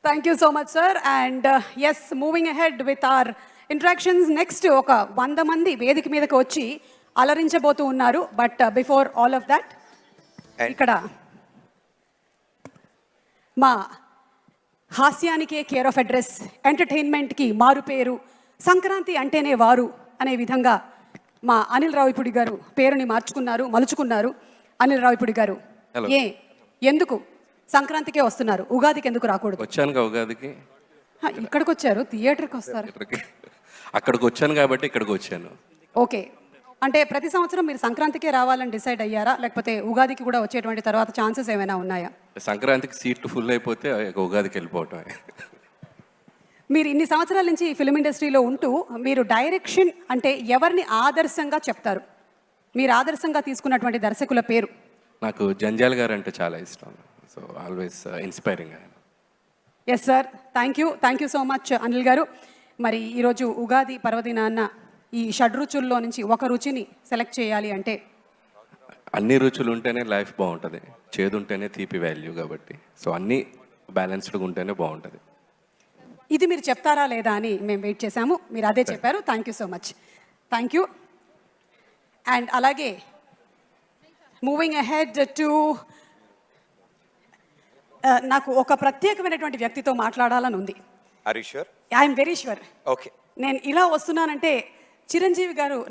Thank you so much, sir. And yes, moving ahead with our interactions. Next, ఒక 100 మంది వేదిక మీదకి వచ్చి అలరించబోతూ ఉన్నారు. But before all of that, ఇక్కడ మా హాస్యానికే కేర్ ఆఫ్ అడ్రస్, ఎంటర్టైన్మెంట్కి మారు పేరు, సంక్రాంతి అంటేనే వారు అనే విధంగా మా అనిల్ రావిపూడి గారు పేరుని మలుచుకున్నారు. అనిల్ రావిపూడి గారు, ఎందుకు సంక్రాంతికే వస్తున్నారు, ఉగాదికి ఎందుకు రాకూడదు? వచ్చాను ఉగాదికి. ఇక్కడికి వచ్చారు, థియేటర్కి వస్తారు. అక్కడికి వచ్చాను కాబట్టి ఇక్కడికి వచ్చాను. ఓకే, అంటే ప్రతి సంవత్సరం మీరు సంక్రాంతికే రావాలని డిసైడ్ అయ్యారా, లేకపోతే ఉగాదికి కూడా వచ్చేటువంటి తర్వాత ఛాన్సెస్ ఏమైనా ఉన్నాయా? సంక్రాంతికి సీట్లు ఫుల్ అయిపోతే ఉగాదికి వెళ్ళిపోవటం. మీరు ఇన్ని సంవత్సరాల నుంచి ఫిల్మ్ ఇండస్ట్రీలో ఉంటూ మీరు డైరెక్షన్ అంటే ఎవరిని ఆదర్శంగా చెప్తారు? మీరు ఆదర్శంగా తీసుకున్నటువంటి దర్శకుల పేరు? నాకు జంజాల్ గారు అంటే చాలా ఇష్టం. So always inspiring. Yes sir, thank you so much Anil garu. మరి ఈరోజు ఉగాది పర్వదినాన్న ఈ షడ్రుచుల్లో నుంచి ఒక రుచిని సెలెక్ట్ చేయాలి అంటే? అన్ని రుచులు ఉంటేనే లైఫ్ బాగుంటుంది, చేదు ఉంటేనే తీపి వాల్యూ. కాబట్టి సో అన్నీ బ్యాలెన్స్డ్గా ఉంటేనే బాగుంటుంది. ఇది మీరు చెప్తారా లేదా అని మేము వెయిట్ చేశాము, మీరు అదే చెప్పారు. Thank you so much. Thank you. And అలాగే మూవింగ్ అహెడ్ టు, నాకు ఒక ప్రత్యేకమైనటువంటి వ్యక్తితో మాట్లాడాలని ఉంది. Are you sure? I'm very sure. Okay. నేను ఇలా వస్తున్నానంటే చిరంజీవి గారు